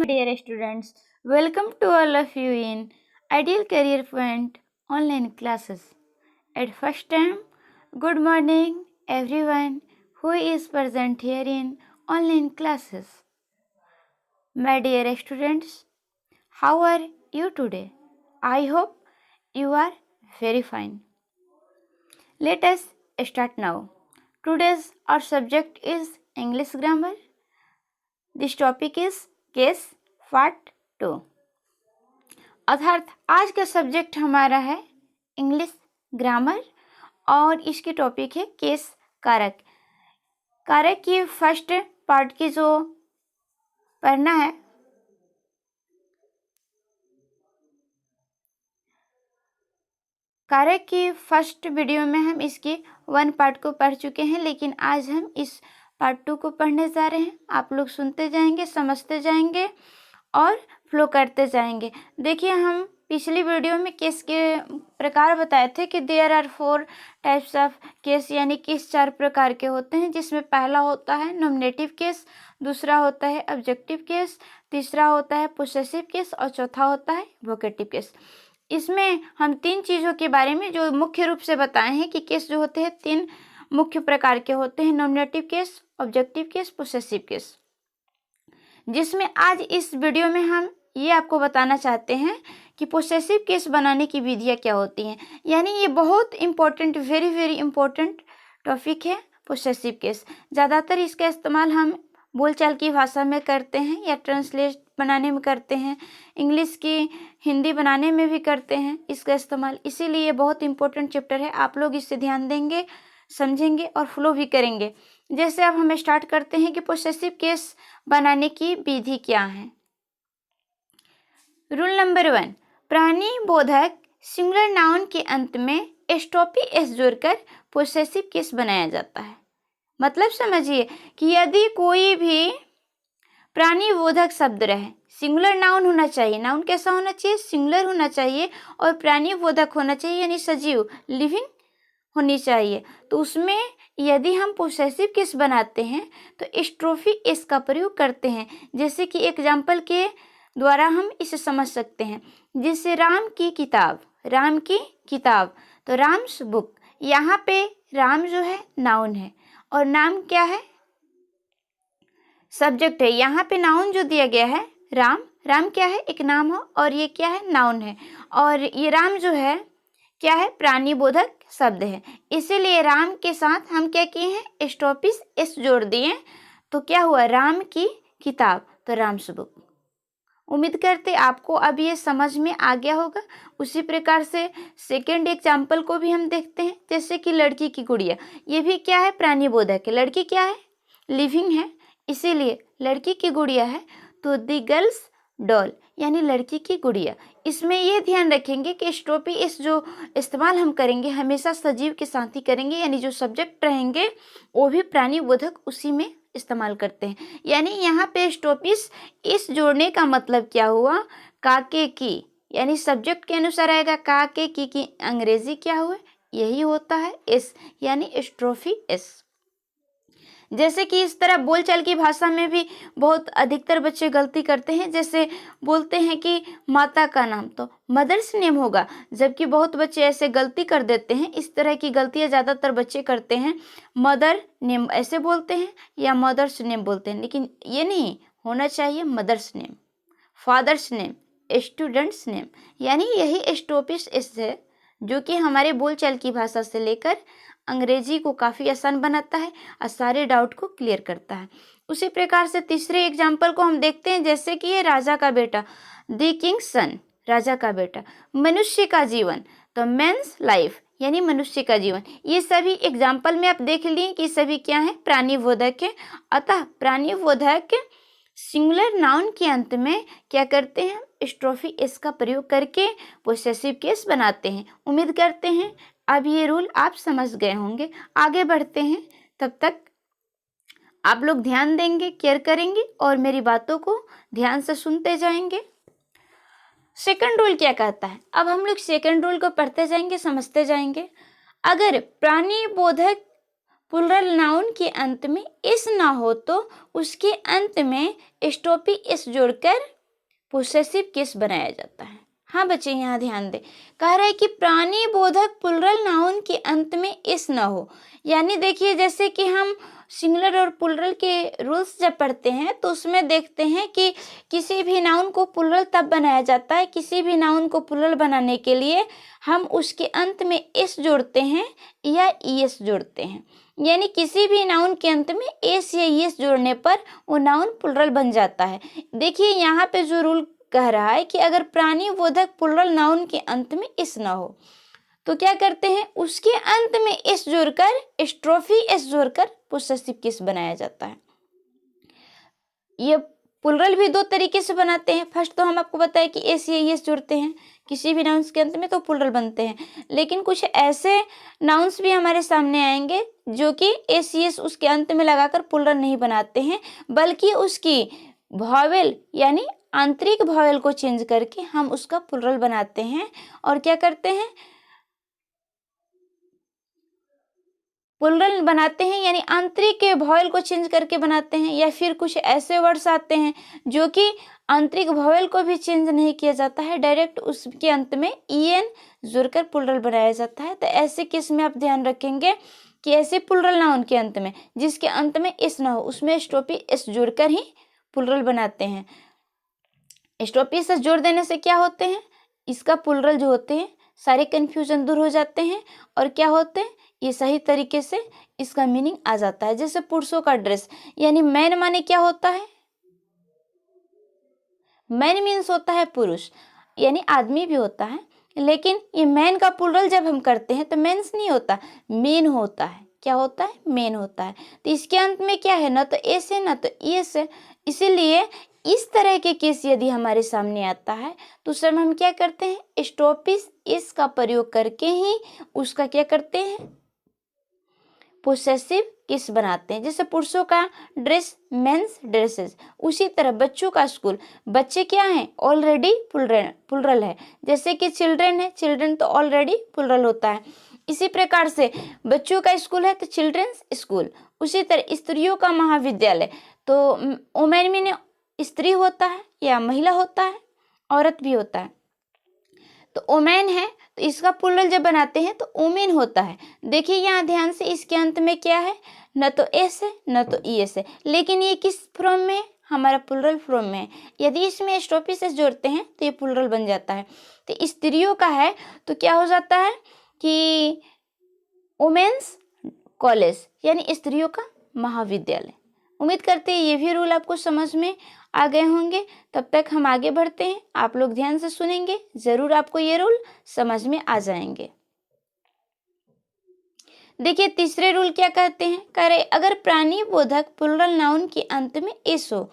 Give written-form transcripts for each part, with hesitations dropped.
My dear students, welcome to all of you in Ideal Career Point online classes. At first time, good morning everyone who is present here in online classes. My dear students, how are you today? I hope you are very fine. Let us start now. Today's our subject is English grammar. This topic is case part 2. अर्थात आज का subject हमारा है English grammar और इसकी topic है case कारक। कारक की फर्स्ट पार्ट की जो पढ़ना है, कारक की फर्स्ट वीडियो में हम इसकी 1 पार्ट को पढ़ चुके हैं, लेकिन आज हम इस पार्ट 2 को पढ़ने जा रहे हैं। आप लोग सुनते जाएंगे, समझते जाएंगे और फ्लो करते जाएंगे। देखिए, हम पिछली वीडियो में केस के प्रकार बताए थे कि there are 4 types of case, यानी केस 4 प्रकार के होते हैं, जिसमें पहला होता है नॉमिनेटिव केस, दूसरा होता है ऑब्जेक्टिव केस, तीसरा होता है पोसेसिव केस और चौथा होता है वोकेटिव केस। इसमें हम 3 चीज़ों के बारे में जो मुख्य रूप से बताए हैं कि केस जो होते हैं 3 मुख्य प्रकार के होते हैं, nominative case, objective case, possessive case, जिसमें आज इस वीडियो में हम ये आपको बताना चाहते हैं कि पोसेसिव केस बनाने की विधियाँ क्या होती हैं। यानी ये बहुत इम्पोर्टेंट, वेरी इम्पोर्टेंट टॉपिक है पोसेसिव केस। ज़्यादातर इसका इस्तेमाल हम बोलचाल की भाषा में करते हैं या ट्रांसलेट बनाने में करते हैं, इंग्लिश की हिंदी बनाने में भी करते हैं इसका इस्तेमाल। इसीलिए ये बहुत इम्पोर्टेंट चैप्टर है। आप लोग इससे ध्यान देंगे, समझेंगे और फ्लो भी करेंगे। जैसे अब हम स्टार्ट करते हैं कि पोसेसिव केस बनाने की विधि क्या है। रूल नंबर 1, प्राणी बोधक सिंगुलर नाउन के अंत में एस्टॉपी एस जोड़कर पोसेसिव केस बनाया जाता है। मतलब समझिए कि यदि कोई भी प्राणी बोधक शब्द रहे, सिंगुलर नाउन होना चाहिए, नाउन कैसा होना चाहिए, सिंगुलर होना चाहिए और प्राणी बोधक होना चाहिए, यानी सजीव, लिविंग होनी चाहिए, तो उसमें यदि हम पोसेसिव केस बनाते हैं तो एस्ट्रोफी एस का प्रयोग करते हैं। जैसे कि एग्जाम्पल के द्वारा हम इसे समझ सकते हैं। जैसे राम की किताब, राम की किताब, तो राम्स बुक, यहाँ पे राम जो है नाउन है और नाम क्या है, सब्जेक्ट है। यहाँ पे नाउन जो दिया गया है राम, राम क्या है, एक नाम हो, और ये क्या है, नाउन है। और ये राम जो है क्या है, प्राणी बोधक शब्द है। इसीलिए राम के साथ हम क्या किए हैं, एस्टॉपिस एस जोड़ दिए, तो क्या हुआ, राम की किताब, तो राम्स बुक। उम्मीद करते आपको अब ये समझ में आ गया होगा। उसी प्रकार से सेकेंड एग्जाम्पल को भी हम देखते हैं। जैसे कि लड़की की गुड़िया, ये भी क्या है, प्राणी बोधक है। लड़की क्या है, लिविंग है, इसीलिए लड़की की गुड़िया है, तो दी गर्ल्स डॉल, यानी लड़की की गुड़िया। इसमें ये ध्यान रखेंगे कि स्टॉपी इस जो इस्तेमाल हम करेंगे हमेशा सजीव के साथ ही करेंगे, यानी जो सब्जेक्ट रहेंगे वो भी प्राणी बोधक उसी में इस्तेमाल करते हैं। यानी यहाँ पे स्टॉपिस इस जोड़ने का मतलब क्या हुआ, काके की, यानी सब्जेक्ट के अनुसार आएगा काके की अंग्रेजी क्या हुआ, यही होता है एस, यानी स्ट्रोफी एस। जैसे कि इस तरह बोलचाल की भाषा में भी बहुत अधिकतर बच्चे गलती करते हैं। जैसे बोलते हैं कि माता का नाम, तो मदर्स नेम होगा, जबकि बहुत बच्चे ऐसे गलती कर देते हैं। इस तरह की गलतियां ज़्यादातर बच्चे करते हैं, मदर नेम ऐसे बोलते हैं या मदर्स नेम बोलते हैं, लेकिन ये नहीं होना चाहिए, mother's name, father's name, student's name, यानी यही स्टॉपिश एस है जो कि हमारे बोलचाल की भाषा से लेकर अंग्रेजी को काफ़ी आसान बनाता है और सारे डाउट को क्लियर करता है। उसी प्रकार से तीसरे एग्जाम्पल को हम देखते हैं। जैसे कि ये राजा का बेटा, द किंग्स सन, राजा का बेटा, मनुष्य का जीवन, तो मेंस लाइफ, यानी मनुष्य का जीवन। ये सभी एग्जाम्पल में आप देख लिए कि सभी क्या है, प्राणी बोधक है। अतः प्राणी बोधक सिंगुलर नाउन के अंत में क्या करते हैं, स्ट्रोफी एस का प्रयोग करके पोसेसिव केस बनाते हैं। उम्मीद करते हैं अब ये रूल आप समझ गए होंगे। आगे बढ़ते हैं, तब तक आप लोग ध्यान देंगे, केयर करेंगे और मेरी बातों को ध्यान से सुनते जाएंगे। सेकंड रूल क्या कहता है, अब हम लोग सेकंड रूल को पढ़ते जाएंगे, समझते जाएंगे। अगर प्राणी बोधक प्लूरल नाउन के अंत में इस ना हो तो उसके अंत में स्टॉपी इस जोड़कर पोसेसिव केस बनाया जाता है। हाँ बच्चे यहाँ ध्यान दें, कह रहा है कि प्राणी बोधक प्लूरल नाउन के अंत में इस ना हो, यानी देखिए जैसे कि हम सिंगुलर और प्लूरल के रूल्स जब पढ़ते हैं तो उसमें देखते हैं कि किसी भी नाउन को प्लूरल तब बनाया जाता है, किसी भी नाउन को प्लूरल बनाने के लिए हम उसके अंत में इस जोड़ते हैं या ईएस जोड़ते हैं, यानी किसी भी नाउन के अंत में एस या ईएस जोड़ने पर वो नाउन प्लूरल बन जाता है। देखिए यहाँ पे जो रूल कह रहा है कि अगर प्राणी बोधक प्लूरल नाउन के अंत में इस ना हो तो क्या करते हैं, उसके अंत में इस जोड़कर स्ट्रोफी एस जोड़कर पोसेसिव केस बनाया जाता है। ये प्लूरल भी दो तरीके से बनाते हैं। फर्स्ट तो हम आपको बताए कि एस या ईएस जोड़ते हैं किसी भी नाउन्स के अंत में तो प्लूरल बनते हैं, लेकिन कुछ ऐसे नाउन्स भी हमारे सामने आएंगे जो कि एस ईएस उसके अंत में लगाकर प्लूरल नहीं बनाते हैं, बल्कि उसकी वॉवेल यानी आंतरिक वॉवेल को चेंज करके हम उसका प्लूरल बनाते हैं। और क्या करते हैं, प्लूरल बनाते हैं यानी आंतरिक वॉवेल को चेंज करके बनाते हैं, या फिर कुछ ऐसे वर्ड्स आते हैं जो कि आंतरिक वॉवेल को भी चेंज नहीं किया जाता है, डायरेक्ट उसके अंत में ईएन जोड़कर प्लूरल बनाया जाता है। तो ऐसे केस में आप ध्यान रखेंगे कि ऐसे प्लूरल नाउन के अंत में जिसके अंत में इस ना हो उसमें स्टॉपी एस जोड़कर ही प्लूरल बनाते हैं। स्टॉपी से जोड़ देने से क्या होते हैं, इसका प्लूरल जो होते हैं सारे कंफ्यूजन दूर हो जाते हैं और क्या होते हैं, ये सही तरीके से इसका मीनिंग आ जाता है। जैसे पुरुषों का ड्रेस, यानी मैन माने क्या होता है, मैन मीन्स होता है पुरुष, यानी आदमी भी होता है, लेकिन ये मैन का प्लूरल जब हम करते हैं तो मेंस नहीं होता, मेन होता है। क्या होता है, मेन होता है। तो इसके अंत में क्या है, ना तो एस है ना तो ईएस है। इसीलिए इस तरह के केस यदि हमारे सामने आता है तो उस समय हम क्या करते हैं, स्टॉपिस इस का प्रयोग करके ही उसका क्या करते हैं, पोसेसिव केस बनाते हैं। जैसे पुरुषों का ड्रेस मेंस ड्रेसेस, उसी तरह बच्चों का स्कूल, बच्चे क्या हैं, ऑलरेडी प्लूरल है। जैसे कि चिल्ड्रन है, चिल्ड्रन तो ऑलरेडी प्लूरल होता है। इसी प्रकार से बच्चों का स्कूल है तो चिल्ड्रंस स्कूल। उसी तरह स्त्रियों का महाविद्यालय, तो वुमेन में स्त्री होता है या महिला होता है, औरत भी होता है। तो ओमेन है तो इसका प्लूरल जब बनाते हैं तो ओमेन होता है। देखिए यहाँ ध्यान से, इसके अंत में क्या है, न तो एस है न तो ईएस है, लेकिन ये किस फॉर्म में है, हमारा प्लूरल फॉर्म में है। यदि इसमें स्टॉपी से जोड़ते हैं तो ये प्लूरल बन जाता है। तो स्त्रियों का है तो क्या हो जाता है कि वुमेन्स कॉलेज, यानी स्त्रियों का महाविद्यालय। उम्मीद करते हैं ये भी रूल आपको समझ में आ गए होंगे। तब तक हम आगे बढ़ते हैं, आप लोग ध्यान से सुनेंगे, जरूर आपको ये रूल समझ में आ जाएंगे। देखिए तीसरे रूल क्या कहते हैं, कह रहे अगर प्राणी बोधक प्लूरल नाउन के अंत में एस हो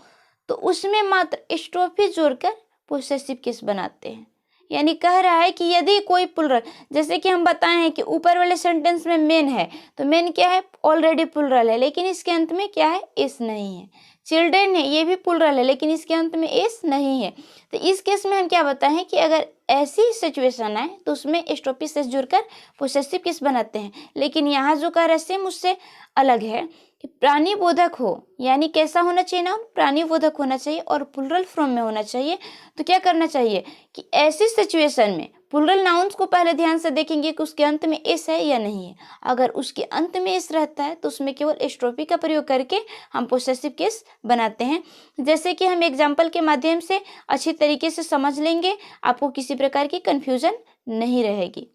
तो उसमें मात्र स्टॉपी जोड़कर पोसेसिव केस बनाते हैं। यानी कह रहा है कि यदि कोई प्लूरल, जैसे कि हम बताए हैं कि ऊपर वाले सेंटेंस में मेन है तो मेन क्या है, ऑलरेडी प्लूरल है, लेकिन इसके अंत में क्या है, एस नहीं है। चिल्ड्रेन है, ये भी प्लूरल है लेकिन इसके अंत में एस नहीं है। तो इस केस में हम क्या बताएं कि अगर ऐसी सिचुएशन है तो उसमें स्टॉपी से जुड़कर पोसेसिव केस बनाते हैं। लेकिन यहाँ जो कह रहे सेम उससे अलग है कि प्राणी बोधक हो, यानी कैसा होना चाहिए नाउन, प्राणी बोधक होना चाहिए और प्लूरल फॉर्म में होना चाहिए। तो क्या करना चाहिए कि ऐसी सिचुएशन में प्लूरल नाउन्स को पहले ध्यान से देखेंगे कि उसके अंत में एस है या नहीं है। अगर उसके अंत में एस रहता है तो उसमें केवल स्टॉपी का प्रयोग करके हम पोसेसिव केस बनाते हैं। जैसे कि हम एग्जाम्पल के माध्यम से अच्छी तरीके से समझ लेंगे, आपको किसी प्रकार की कंफ्यूजन नहीं रहेगी।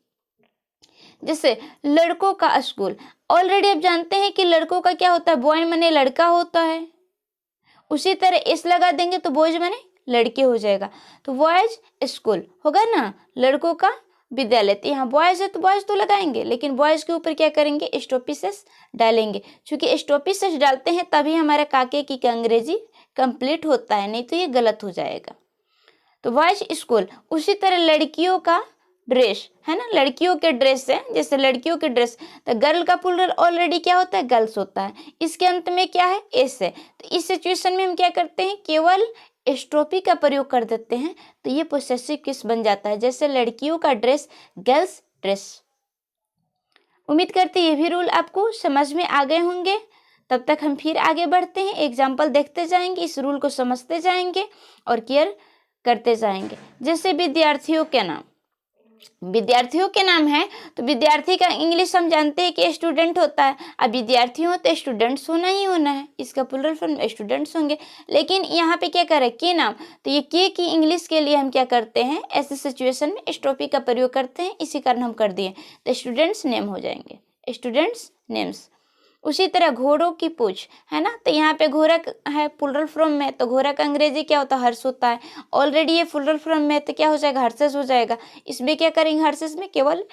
जैसे लड़कों का स्कूल, ऑलरेडी आप जानते हैं कि लड़कों का क्या होता है, बॉय माने लड़का होता है। उसी तरह एस लगा देंगे तो बॉयज माने लड़के हो जाएगा, तो बॉयज स्कूल होगा ना, लड़कों का विद्यालय। तो यहाँ बॉयज है तो बॉयज तो लगाएंगे, लेकिन बॉयज के ऊपर क्या करेंगे, स्टॉपिसेस डालेंगे। क्योंकि स्टॉपिसेस डालते हैं तभी हमारा काके की अंग्रेजी कंप्लीट होता है, नहीं तो ये गलत हो जाएगा। तो बॉयज स्कूल। उसी तरह लड़कियों का ड्रेस है ना, लड़कियों के ड्रेस है, जैसे लड़कियों के ड्रेस, तो गर्ल का प्लूरल ऑलरेडी क्या होता है, गर्ल्स होता है, इसके अंत में क्या है, एस है। तो इस सिचुएशन में हम क्या करते हैं, केवल स्टॉपी का प्रयोग कर देते हैं, तो ये पोसेसिव केस बन जाता है। जैसे लड़कियों का ड्रेस, गर्ल्स ड्रेस। उम्मीद करते ये भी रूल आपको समझ में आ गए होंगे। तब तक हम फिर आगे बढ़ते हैं, एग्जाम्पल देखते जाएंगे, इस रूल को समझते जाएंगे और केयर करते जाएंगे। जैसे विद्यार्थियों के नाम, विद्यार्थियों के नाम है तो विद्यार्थी का इंग्लिश हम जानते हैं कि स्टूडेंट होता है। अब विद्यार्थी हो तो स्टूडेंट्स होना ही होना है, इसका प्लूरल फॉर्म स्टूडेंट्स होंगे। लेकिन यहाँ पे क्या करें, के नाम, तो ये के की इंग्लिश के लिए हम क्या करते हैं, ऐसे सिचुएशन में एस्ट्रोफी का प्रयोग करते हैं, इसी कारण हम कर दिए, तो स्टूडेंट्स नेम हो जाएंगे, स्टूडेंट्स नेम्स। उसी तरह घोड़ों की पूछ है ना, तो यहाँ पे घोड़ा है प्लूरल फॉर्म में, तो घोड़ा का अंग्रेजी क्या होता है, हर्ष होता है। ऑलरेडी ये प्लूरल फॉर्म में तो क्या हो जाएगा, हर्सेस हो जाएगा। इसमें क्या करेंगे, हर्सेस में केवल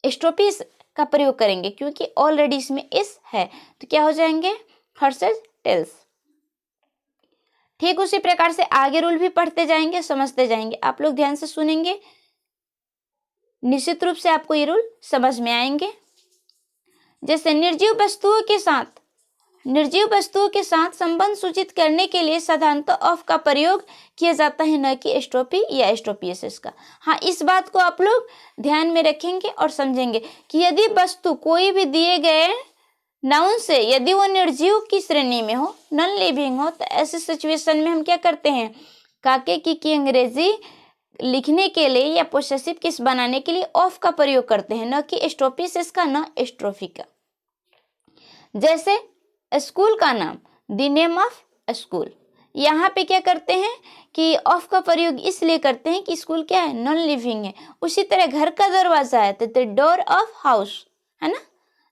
एस्ट्रोपीस का प्रयोग करेंगे क्योंकि ऑलरेडी इसमें इस है, तो क्या हो जाएंगे, हर्सेस टेल्स। ठीक उसी प्रकार से आगे रूल भी पढ़ते जाएंगे, समझते जाएंगे। आप लोग ध्यान से सुनेंगे, निश्चित रूप से आपको ये रूल समझ में आएंगे। जैसे निर्जीव वस्तुओं के साथ संबंध सूचित करने के लिए साधारणतः ऑफ का प्रयोग किया जाता है, न कि एस्ट्रोपी या एस्ट्रोपियसिस का। हाँ, इस बात को आप लोग ध्यान में रखेंगे और समझेंगे कि यदि वस्तु कोई भी दिए गए नाउन से यदि वो निर्जीव की श्रेणी में हो, नॉन लिविंग हो, तो ऐसे सिचुएशन में हम क्या करते हैं, काके की अंग्रेजी लिखने के लिए या पोसेसिव केस बनाने के लिए ऑफ का प्रयोग करते हैं, न कि एस्ट्रोपियसिस का, न एस्ट्रोफी का। जैसे स्कूल का नाम, द नेम ऑफ स्कूल, यहाँ पे क्या करते हैं कि ऑफ का प्रयोग इसलिए करते हैं कि स्कूल क्या है, नॉन लिविंग है। उसी तरह घर का दरवाजा है तो द डोर ऑफ हाउस है ना,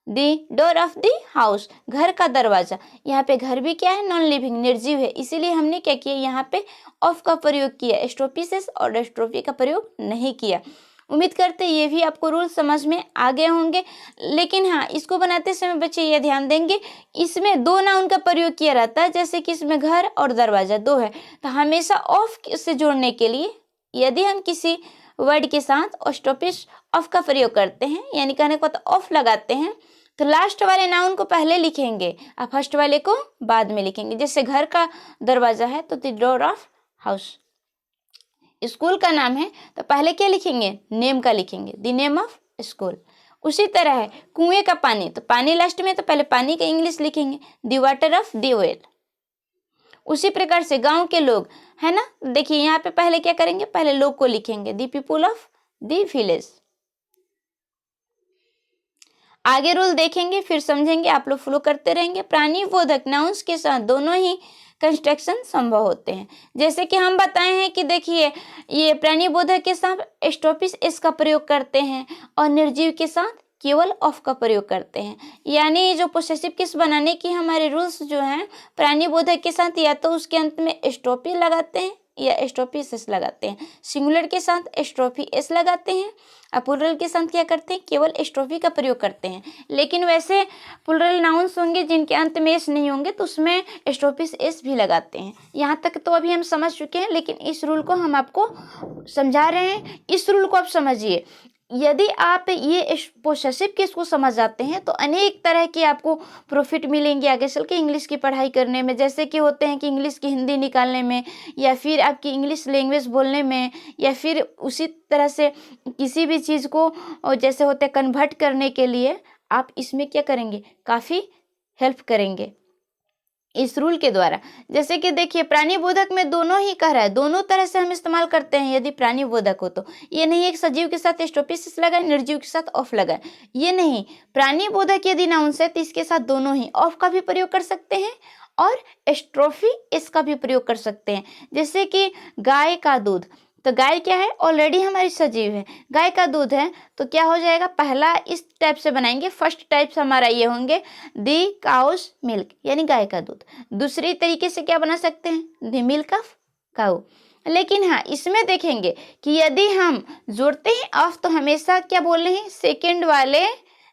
the door of the house, घर का दरवाजा। यहाँ पे घर भी क्या है, नॉन लिविंग, निर्जीव है, इसीलिए हमने क्या किया, यहाँ पे ऑफ का प्रयोग किया, एस्ट्रोपियसिस और एस्ट्रोफी का प्रयोग नहीं किया। उम्मीद करते ये भी आपको रूल समझ में आ गए होंगे। लेकिन हाँ, इसको बनाते समय बच्चे ये ध्यान देंगे, इसमें दो नाउन का प्रयोग किया रहता है, जैसे कि इसमें घर और दरवाजा दो है, तो हमेशा ऑफ से जोड़ने के लिए यदि हम किसी वर्ड के साथ एस्ट्रोपियस ऑफ का प्रयोग करते हैं, यानी कहने को तो ऑफ लगाते हैं, तो लास्ट वाले नाउन को पहले लिखेंगे और फर्स्ट वाले को बाद में लिखेंगे। जैसे घर का दरवाजा है तो the door of house, school का नाम है तो पहले क्या लिखेंगे, नेम का लिखेंगे, द नेम ऑफ स्कूल। उसी तरह है कुएं का पानी, तो पानी लास्ट में, तो पहले पानी का इंग्लिश लिखेंगे, the water of the well. उसी प्रकार से गांव के लोग है ना, देखिए यहाँ पे पहले क्या करेंगे, पहले लोग को लिखेंगे, the people of the village. आगे रूल देखेंगे फिर समझेंगे, आप लोग फॉलो करते रहेंगे। प्राणी बोधक नाउन्स के साथ दोनों ही कंस्ट्रक्शन संभव होते हैं। जैसे कि हम बताए हैं कि देखिए ये प्राणी बोधक के साथ एस्ट्रोपिस एस का प्रयोग करते हैं और निर्जीव के साथ केवल ऑफ का प्रयोग करते हैं। यानी जो पोसेसिव केस बनाने की हमारे रूल्स जो हैं, प्राणी बोधक के साथ या तो उसके अंत में एस्ट्रोपी लगाते हैं या एस्ट्रोपी एस लगाते हैं, सिंगुलर के साथ एस्ट्रोफी एस लगाते हैं और प्लूरल के साथ क्या करते हैं, केवल एस्ट्रोफी का प्रयोग करते हैं। लेकिन वैसे प्लूरल नाउन्स होंगे जिनके अंत में एस नहीं होंगे तो उसमें एस्ट्रोफिस एस भी लगाते हैं। यहाँ तक तो अभी हम समझ चुके हैं, लेकिन इस रूल को हम आपको समझा रहे हैं, इस रूल को आप समझिए। यदि आप ये पोसेसिव केस को समझ जाते हैं तो अनेक तरह के आपको प्रॉफिट मिलेंगे आगे चल के इंग्लिश की पढ़ाई करने में। जैसे कि होते हैं कि इंग्लिश की हिंदी निकालने में, या फिर आपकी इंग्लिश लैंग्वेज बोलने में, या फिर उसी तरह से किसी भी चीज़ को जैसे होते हैं कन्वर्ट करने के लिए आप इसमें क्या करेंगे, काफ़ी हेल्प करेंगे इस रूल के द्वारा। जैसे कि देखिए प्राणी बोधक में दोनों ही कह रहा है, दोनों तरह से हम इस्तेमाल करते हैं। यदि प्राणी बोधक हो तो ये नहीं एक सजीव के साथ एस्ट्रोपिस लगाए, निर्जीव के साथ ऑफ लगाए, ये नहीं। प्राणी बोधक यदि नाउन है तो इसके साथ दोनों ही ऑफ का भी प्रयोग कर सकते हैं और एस्ट्रोफी इसका भी प्रयोग कर सकते हैं। जैसे कि गाय का दूध, तो गाय क्या है, ऑलरेडी हमारी सजीव है, गाय का दूध है तो क्या हो जाएगा, पहला इस टाइप से बनाएंगे, फर्स्ट टाइप से हमारा ये होंगे दी काउस मिल्क, यानी गाय का दूध। दूसरी तरीके से क्या बना सकते हैं, दी मिल्क ऑफ काउ। लेकिन हाँ, इसमें देखेंगे कि यदि हम जोड़ते हैं ऑफ तो हमेशा क्या बोल रहे हैं, सेकेंड वाले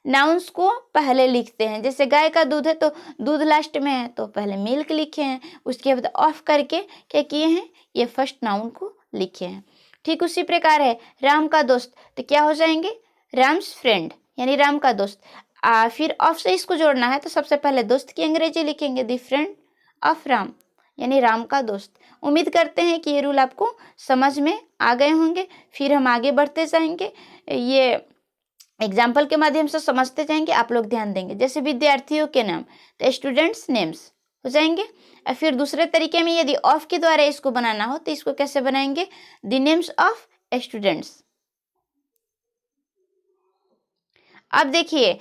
नाउन्स को पहले लिखते हैं। जैसे गाय का दूध है तो दूध लास्ट में है तो पहले मिल्क लिखे हैं, उसके बाद ऑफ करके क्या किए हैं, ये फर्स्ट नाउन को लिखे हैं। ठीक उसी प्रकार है राम का दोस्त, तो क्या हो जाएंगे, राम्स फ्रेंड, यानी राम का दोस्त। फिर ऑफ से इसको जोड़ना है तो सबसे पहले दोस्त की अंग्रेजी लिखेंगे, द फ्रेंड ऑफ राम, यानी राम का दोस्त। उम्मीद करते हैं कि ये रूल आपको समझ में आ गए होंगे। फिर हम आगे बढ़ते जाएंगे। ये एग्जाम्पल के माध्यम से समझते जाएंगे, आप लोग ध्यान देंगे। जैसे विद्यार्थियों के नाम, तो स्टूडेंट्स नेम्स हो जाएंगे। और फिर दूसरे तरीके में यदि ऑफ के द्वारा इसको बनाना हो तो इसको कैसे बनाएंगे, द नेम्स ऑफ स्टूडेंट्स। अब देखिए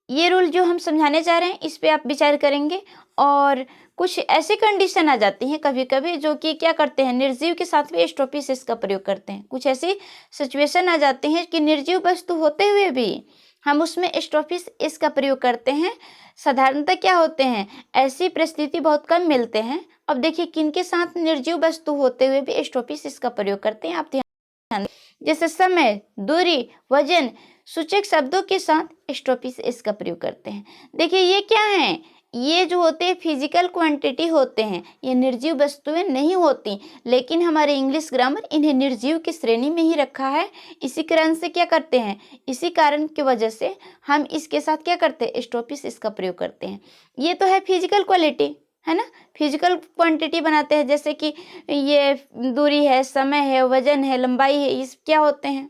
ये रूल जो हम समझाने जा रहे हैं इस पे आप विचार करेंगे। और कुछ ऐसी कंडीशन आ जाती हैं कभी कभी जो कि क्या करते हैं, निर्जीव के साथ भी स्टॉपिस इसका प्रयोग करते हैं। कुछ ऐसी सिचुएशन आ जाती हैं कि निर्जीव वस्तु होते हुए भी हम उसमें स्टॉपिस इसका प्रयोग करते हैं। साधारणतः क्या होते हैं, ऐसी परिस्थिति बहुत कम मिलते हैं। अब देखिए किन के साथ निर्जीव वस्तु होते हुए भी स्टॉपिस इसका प्रयोग करते हैं, आप ध्यान। जैसे समय, दूरी, वजन सूचक शब्दों के साथ स्टॉपिस इसका प्रयोग करते हैं। देखिए ये क्या है, ये जो होते हैं फिजिकल क्वांटिटी होते हैं, ये निर्जीव वस्तुएं नहीं होती, लेकिन हमारे इंग्लिश ग्रामर इन्हें निर्जीव की श्रेणी में ही रखा है। इसी कारण से क्या करते हैं, इसी कारण की वजह से हम इसके साथ क्या करते हैं, स्टॉपिस इसका प्रयोग करते हैं। ये तो है फिजिकल क्वालिटी, है ना, फिजिकल क्वांटिटी बनाते हैं। जैसे कि ये दूरी है, समय है, वजन है, लंबाई है, इस क्या होते हैं,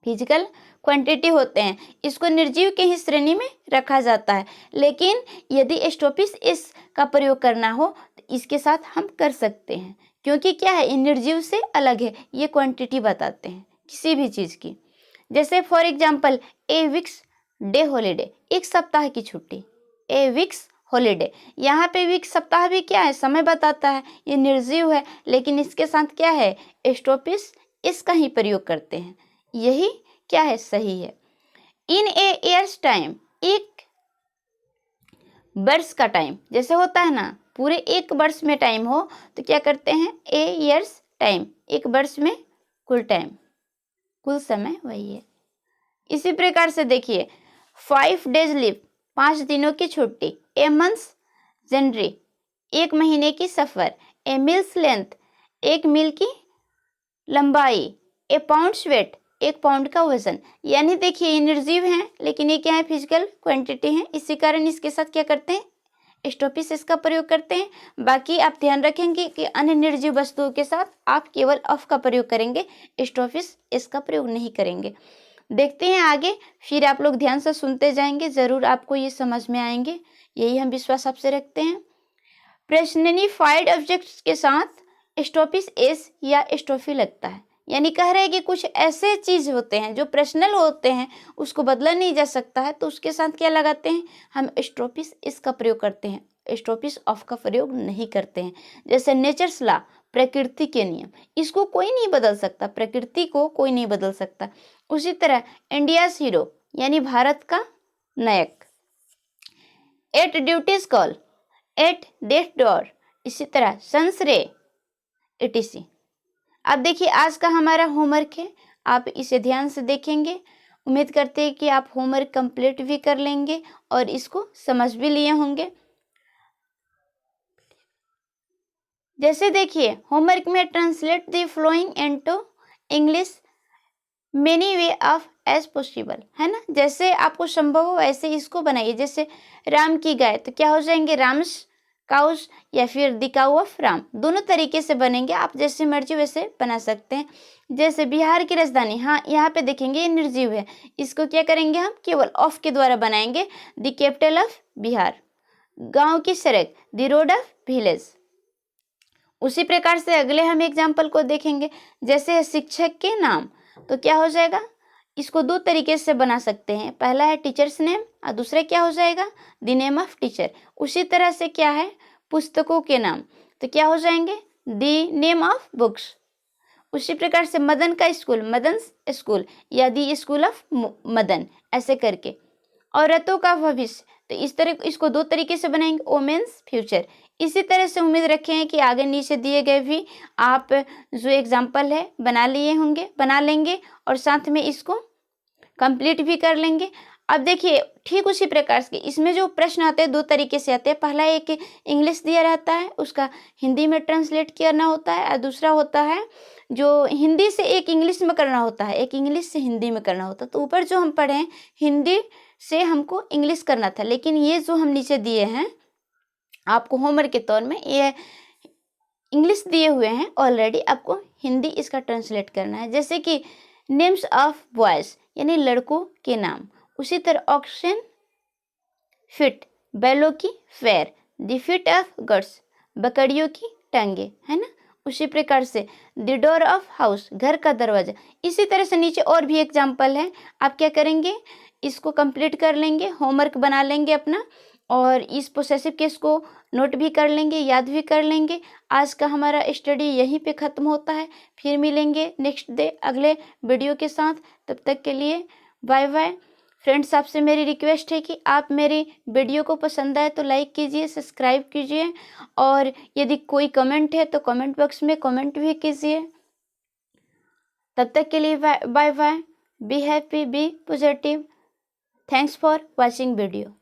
फिजिकल क्वांटिटी होते हैं। इसको निर्जीव के ही श्रेणी में रखा जाता है। लेकिन यदि स्टॉपिस इसका प्रयोग करना हो तो इसके साथ हम कर सकते हैं, क्योंकि क्या है, निर्जीव से अलग है, ये क्वांटिटी बताते हैं किसी भी चीज़ की। जैसे for example A weeks day holiday, एक सप्ताह की छुट्टी, ए वीक्स हॉलीडे। यहाँ पे वीक सप्ताह भी क्या है, समय बताता है, ये निर्जीव है, लेकिन इसके साथ क्या है, स्टॉपिस इसका ही प्रयोग करते हैं। यही क्या है, सही है। इन ए ईयर्स टाइम, एक वर्ष का टाइम जैसे होता है ना, पूरे एक वर्ष में टाइम हो तो क्या करते हैं, ए ईयर्स टाइम, एक वर्ष में कुल टाइम, कुल समय वही है। इसी प्रकार से देखिए 5 days लीव, 5 दिनों की छुट्टी, ए मंथ्स जनवरी, एक महीने की सफर, ए मील्स लेंथ, एक मील की लंबाई, ए पाउंड्स वेट, एक पाउंड का वजन। यानी देखिए ये निर्जीव हैं, लेकिन ये क्या है, फिजिकल क्वांटिटी है। इसी कारण इसके साथ क्या करते हैं, स्टॉपिस इसका प्रयोग करते हैं। बाकी आप ध्यान रखेंगे कि अन्य निर्जीव वस्तुओं के साथ आप केवल ऑफ का प्रयोग करेंगे, स्टॉपिस इसका प्रयोग नहीं करेंगे। देखते हैं आगे, फिर आप लोग ध्यान से सुनते जाएंगे, जरूर आपको ये समझ में आएंगे, यही हम विश्वास आपसे रखते हैं। पर्सनिफाइड ऑब्जेक्ट्स के साथ स्टॉपिस एस या स्टॉफी लगता है। यानी कह रहे हैं कि कुछ ऐसे चीज होते हैं जो पर्सनल होते हैं, उसको बदला नहीं जा सकता है, तो उसके साथ क्या लगाते हैं, हम स्टॉपिस इसका प्रयोग करते हैं, स्टॉपिस ऑफ का प्रयोग नहीं करते हैं। जैसे नेचर्स लॉ, प्रकृति के नियम, इसको कोई नहीं बदल सकता, प्रकृति को कोई नहीं बदल सकता। उसी तरह इंडियाज हीरो यानी भारत का नायक, at duties call, at death door, इसी तरह सन्स रे, etc। अब देखिए आज का हमारा होमवर्क है, आप इसे ध्यान से देखेंगे। उम्मीद करते हैं कि आप होमवर्क कंप्लीट भी कर लेंगे और इसको समझ भी लिए होंगे। जैसे देखिए होमवर्क में translate the following into English many way of as possible, है ना, जैसे आपको संभव हो वैसे इसको बनाइए। जैसे राम की गाय, तो क्या हो जाएंगे, राम्स काउस, या फिर द काउ ऑफ राम, दोनों तरीके से बनेंगे, आप जैसे मर्जी वैसे बना सकते हैं। जैसे बिहार की राजधानी, हाँ यहाँ पे देखेंगे ये निर्जीव है, इसको क्या करेंगे, हम केवल ऑफ के द्वारा बनाएंगे, द कैपिटल ऑफ बिहार। गांव की सड़क, द रोड ऑफ विलेज। उसी प्रकार से अगले हम एग्जाम्पल को देखेंगे। जैसे शिक्षक के नाम, तो क्या हो जाएगा, इसको दो तरीके से बना सकते हैं, पहला है टीचर्स नेम और दूसरा क्या हो जाएगा, द नेम ऑफ टीचर। उसी तरह से क्या है, पुस्तकों के नाम, तो क्या हो जाएंगे, द नेम ऑफ बुक्स। उसी प्रकार से मदन का स्कूल, मदन्स स्कूल, या द स्कूल ऑफ मदन, ऐसे करके। औरतों का भविष्य, तो इस तरह इसको दो तरीके से बनाएंगे, वोमेन्स फ्यूचर। इसी तरह से उम्मीद रखें कि आगे नीचे दिए गए भी आप जो एग्जाम्पल है बना लिए होंगे, बना लेंगे और साथ में इसको कंप्लीट भी कर लेंगे। अब देखिए ठीक उसी प्रकार से इसमें जो प्रश्न आते हैं दो तरीके से आते हैं, पहला एक इंग्लिश दिया रहता है, उसका हिंदी में ट्रांसलेट करना होता है, और दूसरा होता है जो हिंदी से एक इंग्लिश में करना होता है, एक इंग्लिश से हिंदी में करना होता है। तो ऊपर जो हम पढ़े हिंदी से हमको इंग्लिश करना था, लेकिन ये जो हम नीचे दिए हैं आपको होमवर्क के तौर में, ये इंग्लिश दिए हुए हैं ऑलरेडी, आपको हिंदी इसका ट्रांसलेट करना है। जैसे कि नेम्स ऑफ बॉयज यानी लड़कों के नाम। उसी तरह ऑक्शन फिट बैलों की fair, the feet of guts बकरियों की टांगे, है ना। उसी प्रकार से द डोर ऑफ हाउस घर का दरवाजा। इसी तरह से नीचे और भी एग्जाम्पल है। आप क्या करेंगे, इसको कंप्लीट कर लेंगे, होमवर्क बना लेंगे अपना, और इस पोसेसिव केस को नोट भी कर लेंगे, याद भी कर लेंगे। आज का हमारा स्टडी यहीं पे ख़त्म होता है। फिर मिलेंगे नेक्स्ट डे अगले वीडियो के साथ। तब तक के लिए बाय बाय। फ्रेंड्स, आपसे मेरी रिक्वेस्ट है कि आप मेरी वीडियो को पसंद आए तो लाइक कीजिए, सब्सक्राइब कीजिए, और यदि कोई कमेंट है तो कमेंट बॉक्स में कमेंट भी कीजिए। तब तक के लिए bye bye. Be happy, be positive. Thanks for watching video.